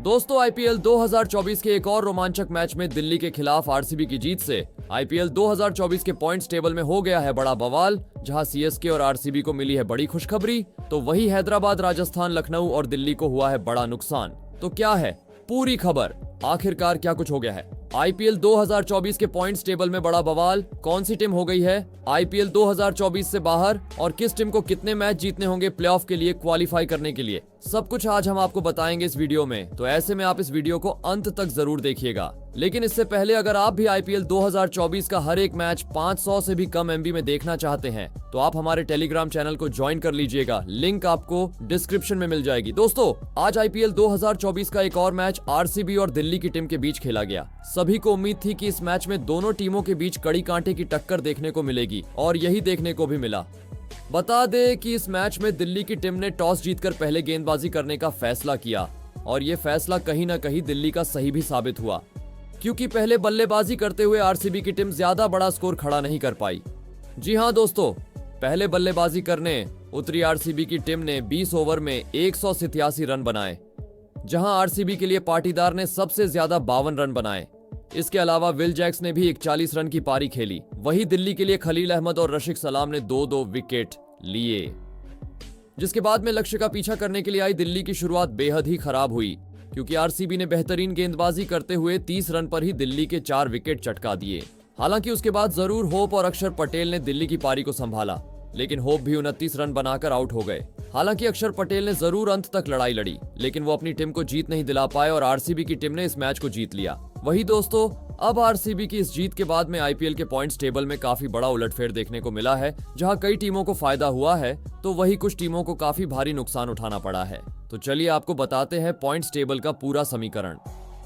दोस्तों आईपीएल 2024 के एक और रोमांचक मैच में दिल्ली के खिलाफ आरसीबी की जीत से आईपीएल 2024 के पॉइंट्स टेबल में हो गया है बड़ा बवाल। जहां सीएसके और आरसीबी को मिली है बड़ी खुशखबरी, तो वही हैदराबाद, राजस्थान, लखनऊ और दिल्ली को हुआ है बड़ा नुकसान। तो क्या है पूरी खबर, आखिरकार क्या कुछ हो गया है? आईपीएल 2024 के पॉइंट्स टेबल में बड़ा बवाल, कौन सी टीम हो गई है आईपीएल 2024 से बाहर और किस टीम को कितने मैच जीतने होंगे प्लेऑफ के लिए क्वालिफाई करने के लिए, सब कुछ आज हम आपको बताएंगे इस वीडियो में। तो ऐसे में आप इस वीडियो को अंत तक जरूर देखिएगा। लेकिन इससे पहले अगर आप भी आईपीएल 2024 का हर एक मैच 500 से भी कम एमबी में देखना चाहते हैं तो आप हमारे टेलीग्राम चैनल को ज्वाइन कर लीजिएगा, लिंक आपको डिस्क्रिप्शन में मिल जाएगी। दोस्तों आज आईपीएल 2024 का एक और मैच आरसीबी और दिल्ली की टीम के बीच खेला गया। सभी को उम्मीद थी कि इस मैच में दोनों टीमों के बीच कड़ी कांटे की टक्कर देखने को मिलेगी और यही देखने को भी मिला। बता दें कि इस मैच में दिल्ली की टीम ने टॉस जीतकर पहले गेंदबाजी करने का फैसला किया और ये फैसला कहीं ना कहीं दिल्ली का सही भी साबित हुआ, क्योंकि पहले बल्लेबाजी करते हुए आरसीबी की टीम ज्यादा बड़ा स्कोर खड़ा नहीं कर पाई। जी हां दोस्तों, पहले बल्लेबाजी करने उतरी आरसीबी की टीम ने 20 ओवर में 187 रन बनाए, जहां आरसीबी के लिए पाटीदार ने सबसे ज्यादा 52 रन बनाए। इसके अलावा विल जैक्स ने भी 41 रन की पारी खेली। वहीं दिल्ली के लिए खलील अहमद और रशीद सलाम ने 2-2 विकेट लिए। जिसके बाद में लक्ष्य का पीछा करने के लिए आई दिल्ली की शुरुआत बेहद ही खराब हुई, क्योंकि आरसीबी ने बेहतरीन गेंदबाजी करते हुए 30 रन पर ही दिल्ली के 4 विकेट चटका दिए। हालांकि उसके बाद जरूर होप और अक्षर पटेल ने दिल्ली की पारी को संभाला, लेकिन होप भी 29 रन बनाकर आउट हो गए। हालांकि अक्षर पटेल ने जरूर अंत तक लड़ाई लड़ी, लेकिन वो अपनी टीम को जीत नहीं दिला पाए और आरसीबी की टीम ने इस मैच को जीत लिया। वही दोस्तों, अब आरसीबी की इस जीत के बाद में आईपीएल के पॉइंट्स टेबल में काफी बड़ा उलटफेर देखने को मिला है। जहां कई टीमों को फायदा हुआ है तो वही कुछ टीमों को काफी भारी नुकसान उठाना पड़ा है। तो चलिए आपको बताते हैं पॉइंट्स टेबल का पूरा समीकरण।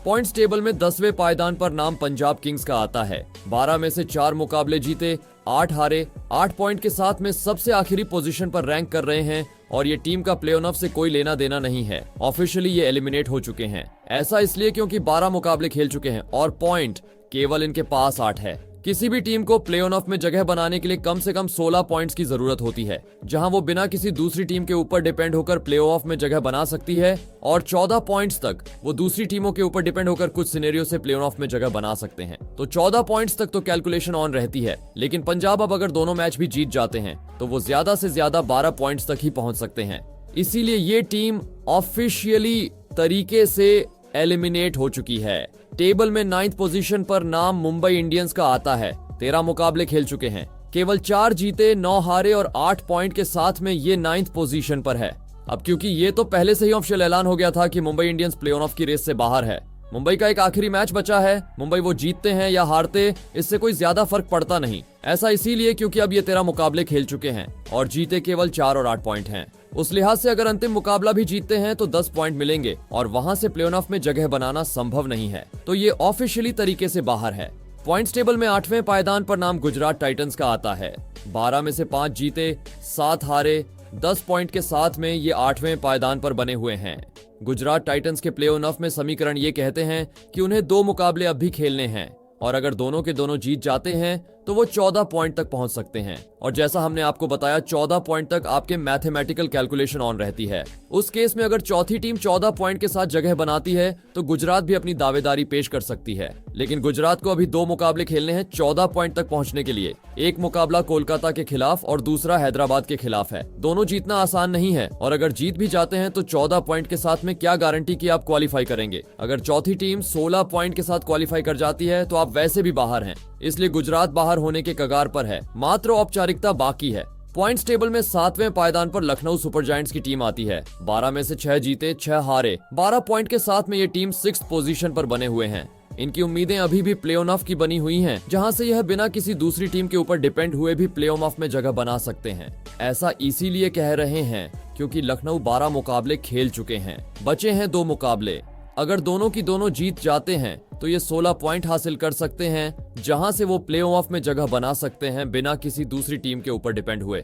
पॉइंट्स टेबल में 10वें पायदान पर नाम पंजाब किंग्स का आता है। 12 में से 4 मुकाबले जीते, 8 हारे, 8 पॉइंट के साथ में सबसे आखिरी पोजीशन पर रैंक कर रहे हैं और ये टीम का प्ले-ऑफ से कोई लेना देना नहीं है। ऑफिशियली ये एलिमिनेट हो चुके हैं। ऐसा इसलिए क्योंकि 12 मुकाबले खेल चुके हैं और पॉइंट केवल इनके पास 8 है। किसी भी टीम को प्ले-ऑफ में जगह बनाने के लिए कम से कम 16 पॉइंट्स की जरूरत होती है, जहां वो बिना किसी दूसरी टीम के ऊपर डिपेंड होकर प्ले-ऑफ में जगह बना सकती है और 14 पॉइंट्स तक वो दूसरी टीमों के ऊपर डिपेंड होकर कुछ सिनेरियो से प्ले-ऑफ में जगह बना सकते हैं। तो 14 पॉइंट्स तक तो कैलकुलेशन ऑन रहती है, लेकिन पंजाब अब अगर दोनों मैच भी जीत जाते हैं तो वो ज्यादा से ज्यादा 12 पॉइंट्स तक ही पहुंच सकते हैं। इसीलिए ये टीम ऑफिशियली तरीके से एलिमिनेट हो चुकी है। टेबल में 9th पोजीशन पर नाम मुंबई इंडियंस का आता है। 13 मुकाबले खेल चुके हैं, केवल 4 जीते, 9 हारे और 8 पॉइंट के साथ में ये 9th पोजीशन पर है। अब क्योंकि ये तो पहले से ही ऑफिशियल ऐलान हो गया था कि मुंबई इंडियंस प्ले-ऑफ की रेस से बाहर है। मुंबई का एक आखिरी मैच बचा है, मुंबई वो जीतते हैं या हारते इससे कोई ज्यादा फर्क पड़ता नहीं। ऐसा इसीलिए क्योंकि अब ये 13 मुकाबले खेल चुके हैं और जीते केवल 4 और 8 पॉइंट हैं। उस लिहाज से अगर अंतिम मुकाबला भी जीतते हैं तो 10 पॉइंट मिलेंगे और वहां से प्ले-ऑफ में जगह बनाना संभव नहीं है। तो ये ऑफिशियली तरीके से बाहर है। पॉइंट्स टेबल में 8वें पायदान पर नाम गुजरात टाइटंस का आता है। 12 में से 5 जीते, 7 हारे, 10 पॉइंट के साथ में ये 8वें पायदान पर बने हुए हैं। गुजरात टाइटंस के प्ले-ऑफ में समीकरण ये कहते हैं कि उन्हें 2 मुकाबले अब भी खेलने हैं और अगर दोनों के दोनों जीत जाते हैं तो वो 14 पॉइंट तक पहुंच सकते हैं। और जैसा हमने आपको बताया 14 पॉइंट तक आपके मैथमेटिकल कैलकुलेशन ऑन रहती है। उस केस में अगर चौथी टीम 14 पॉइंट के साथ जगह बनाती है तो गुजरात भी अपनी दावेदारी पेश कर सकती है। लेकिन गुजरात को अभी 2 मुकाबले खेलने हैं 14 पॉइंट तक पहुंचने के लिए। एक मुकाबला कोलकाता के खिलाफ और दूसरा हैदराबाद के खिलाफ है। दोनों जीतना आसान नहीं है और अगर जीत भी जाते हैं तो 14 पॉइंट के साथ में क्या गारंटी कि आप क्वालिफाई करेंगे। अगर चौथी टीम 16 पॉइंट के साथ क्वालिफाई कर जाती है तो आप वैसे भी बाहर हैं। इसलिए गुजरात बाहर होने के कगार पर है, मात्र औपचारिकता बाकी है। पॉइंट्स टेबल में 7वें पायदान पर लखनऊ सुपर जायंट्स की टीम आती है। 12 में से 6 जीते, 6 हारे, 12 पॉइंट के साथ में ये टीम 6th पोजीशन पर बने हुए हैं। इनकी उम्मीदें अभी भी प्ले-ऑफ की बनी हुई हैं, जहां से यह बिना किसी दूसरी टीम के ऊपर डिपेंड हुए भी प्ले-ऑफ में जगह बना सकते हैं। ऐसा इसीलिए कह रहे हैं क्योंकि लखनऊ 12 मुकाबले खेल चुके हैं, बचे हैं 2 मुकाबले। अगर दोनों की दोनों जीत जाते हैं तो ये 16 पॉइंट हासिल कर सकते हैं, जहां से वो प्ले-ऑफ में जगह बना सकते हैं बिना किसी दूसरी टीम के ऊपर डिपेंड हुए।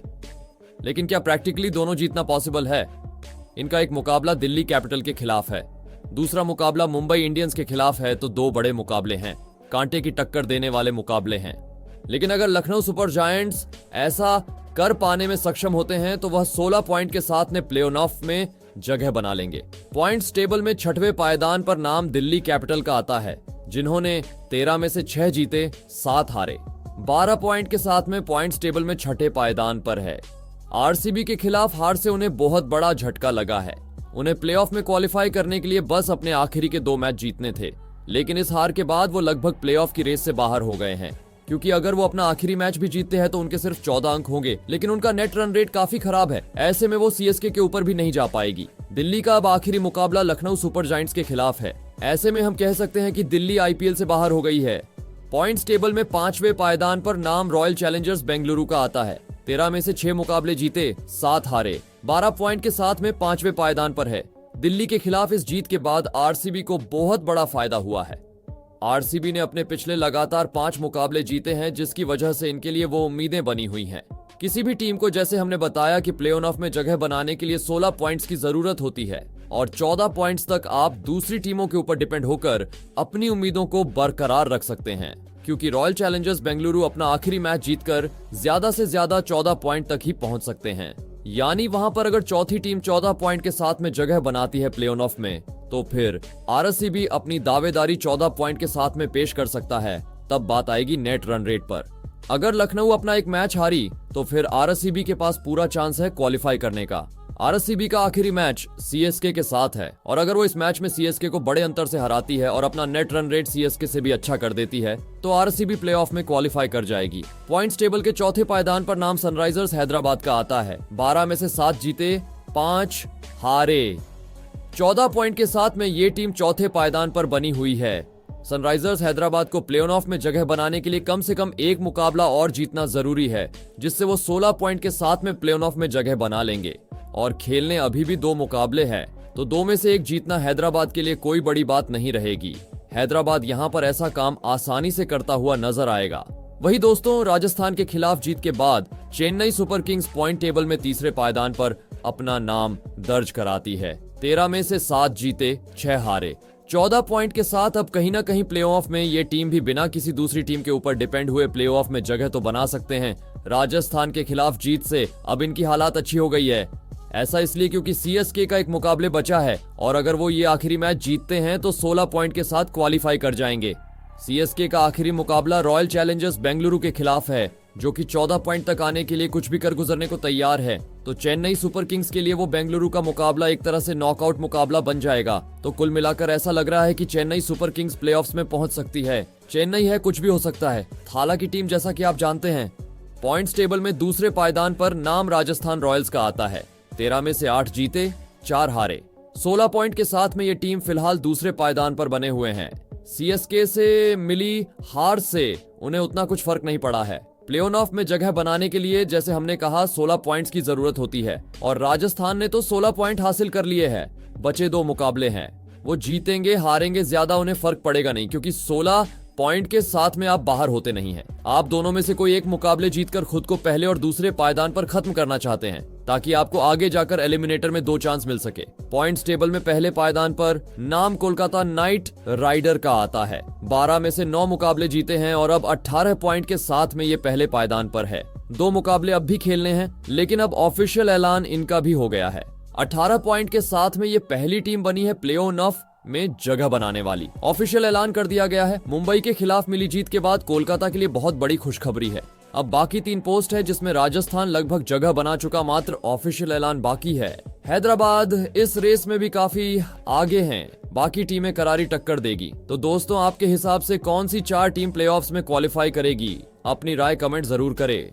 लेकिन क्या प्रैक्टिकली दोनों जीतना पॉसिबल है? इनका एक मुकाबला दिल्ली कैपिटल के खिलाफ है, दूसरा मुकाबला मुंबई इंडियंस के खिलाफ है, तो 2 बड़े मुकाबले हैं, कांटे की टक्कर देने वाले मुकाबले हैं। लेकिन अगर लखनऊ सुपर जायंट्स ऐसा कर पाने में सक्षम होते हैं तो वह 16 पॉइंट के साथ में प्ले-ऑफ में जगह बना लेंगे। पॉइंट्स टेबल में छठवें पायदान पर नाम दिल्ली कैपिटल का आता है, जिन्होंने 13 में से 6 जीते, 7 हारे। 12 पॉइंट के साथ में पॉइंट्स टेबल में छठे पायदान पर है। आरसीबी के खिलाफ हार से उन्हें बहुत बड़ा झटका लगा है। उन्हें प्लेऑफ में क्वालिफाई करने के लिए बस अपने आखिरी के 2 मैच जीतने थे, लेकिन इस हार के बाद वो लगभग प्लेऑफ की रेस से बाहर हो गए हैं, क्योंकि अगर वो अपना आखिरी मैच भी जीतते हैं तो उनके सिर्फ 14 अंक होंगे, लेकिन उनका नेट रन रेट काफी खराब है। ऐसे में वो सीएसके के ऊपर भी नहीं जा पाएगी। दिल्ली का अब आखिरी मुकाबला लखनऊ सुपर जायंट्स के खिलाफ है। ऐसे में हम कह सकते हैं कि दिल्ली आईपीएल से बाहर हो गई है। पॉइंट्स टेबल में 5वें पायदान पर नाम रॉयल चैलेंजर्स बेंगलुरु का आता है। 13 में से 6 मुकाबले जीते, 7 हारे। 12 पॉइंट के साथ में 5वें पायदान पर है। दिल्ली के खिलाफ इस जीत के बाद आरसीबी को बहुत बड़ा फायदा हुआ है। आरसीबी ने अपने पिछले लगातार 5 मुकाबले जीते हैं, जिसकी वजह से इनके लिए वो उम्मीदें बनी हुई हैं। किसी भी टीम को, जैसे हमने बताया कि प्ले ऑफ में जगह बनाने के लिए 16 पॉइंट्स की जरूरत होती है और 14 पॉइंट्स तक आप दूसरी टीमों के ऊपर डिपेंड होकर अपनी उम्मीदों को बरकरार रख सकते हैं, क्योंकि रॉयल चैलेंजर्स बेंगलुरु अपना आखिरी मैच जीतकर ज्यादा से ज्यादा 14 पॉइंट तक ही पहुंच सकते हैं। यानी वहां पर अगर चौथी टीम 14 पॉइंट के साथ में जगह बनाती है प्ले ऑफ में, तो फिर आरसीबी अपनी दावेदारी 14 पॉइंट के साथ में पेश कर सकता है। तब बात आएगी नेट रन रेट पर। अगर लखनऊ अपना एक मैच हारी तो फिर आरसीबी के पास पूरा चांस है क्वालिफाई करने का। आरसीबी का आखिरी मैच सीएसके के साथ है, और अगर वो इस मैच में सीएसके को बड़े अंतर से हराती है और अपना नेट रन रेट सीएसके से भी अच्छा कर देती है, तो आरसीबी प्लेऑफ में क्वालिफाई कर जाएगी। पॉइंट्स टेबल के चौथे पायदान पर नाम सनराइजर्स हैदराबाद का आता है। 12 में से 7 जीते, 5 हारे। 14 पॉइंट के साथ में ये टीम चौथे पायदान पर बनी हुई है। सनराइजर्स हैदराबाद को प्ले ऑफ में जगह बनाने के लिए कम से कम एक मुकाबला और जीतना जरूरी है, जिससे वो 16 पॉइंट के साथ में प्ले ऑफ में जगह बना लेंगे। और खेलने अभी भी 2 मुकाबले हैं, तो 2 में से एक जीतना हैदराबाद के लिए कोई बड़ी बात नहीं रहेगी। हैदराबाद यहाँ पर ऐसा काम आसानी से करता हुआ नजर आएगा। वही दोस्तों, राजस्थान के खिलाफ जीत के बाद Chennai super Kings point table में तीसरे पायदान पर अपना नाम दर्ज कराती है। 13 में से 7 जीते, 6 हारे। 14 पॉइंट के साथ अब कहीं ना कहीं प्लेऑफ में ये टीम भी बिना किसी दूसरी टीम के ऊपर डिपेंड हुए प्लेऑफ में जगह तो बना सकते हैं। राजस्थान के खिलाफ जीत से अब इनकी हालात अच्छी हो गई है। ऐसा इसलिए क्योंकि सीएसके का एक मुकाबले बचा है, और अगर वो ये आखिरी मैच जीतते हैं तो 16 पॉइंट के साथ क्वालिफाई कर जाएंगे। सीएसके का आखिरी मुकाबला रॉयल चैलेंजर्स बेंगलुरु के खिलाफ है, जो कि 14 पॉइंट तक आने के लिए कुछ भी कर गुजरने को तैयार है। तो चेन्नई सुपर किंग्स के लिए वो बेंगलुरु का मुकाबला एक तरह से नॉकआउट मुकाबला बन जाएगा। तो कुल मिलाकर ऐसा लग रहा है कि चेन्नई सुपर किंग्स प्लेऑफ्स में पहुंच सकती है। चेन्नई है, कुछ भी हो सकता है। थाला की टीम, जैसा कि आप जानते हैं। पॉइंट्स टेबल में दूसरे पायदान पर नाम राजस्थान रॉयल्स का आता है। 13 में से 8 जीते, 4 हारे। 16 पॉइंट के साथ में ये टीम फिलहाल दूसरे पायदान पर बने हुए हैं। सीएसके से मिली हार से उन्हें उतना कुछ फर्क नहीं पड़ा है। प्ले ऑफ में जगह बनाने के लिए, जैसे हमने कहा, 16 पॉइंट्स की जरूरत होती है, और राजस्थान ने तो 16 पॉइंट हासिल कर लिए हैं। बचे 2 मुकाबले हैं, वो जीतेंगे हारेंगे ज्यादा उन्हें फर्क पड़ेगा नहीं, क्योंकि 16 पॉइंट के साथ में आप बाहर होते नहीं हैं। आप दोनों में से कोई एक मुकाबले जीतकर खुद को पहले और दूसरे पायदान पर खत्म करना चाहते हैं, ताकि आपको आगे जाकर एलिमिनेटर में 2 चांस मिल सके। पॉइंट्स टेबल में पहले पायदान पर नाम कोलकाता नाइट राइडर का आता है। 12 में से 9 मुकाबले जीते हैं और अब 18 पॉइंट के साथ में ये पहले पायदान पर है। 2 मुकाबले अब भी खेलने हैं, लेकिन अब ऑफिशियल ऐलान इनका भी हो गया है। 18 पॉइंट के साथ में ये पहली टीम बनी है प्ले ऑफ में जगह बनाने वाली। ऑफिशियल ऐलान कर दिया गया है। मुंबई के खिलाफ मिली जीत के बाद कोलकाता के लिए बहुत बड़ी खुशखबरी है। अब बाकी 3 पोस्ट है, जिसमें राजस्थान लगभग जगह बना चुका, मात्र ऑफिशियल ऐलान बाकी है। हैदराबाद इस रेस में भी काफी आगे हैं, बाकी टीमें करारी टक्कर देगी। तो दोस्तों, आपके हिसाब से कौन सी 4 टीम प्लेऑफ्स में क्वालिफाई करेगी? अपनी राय कमेंट जरूर करें।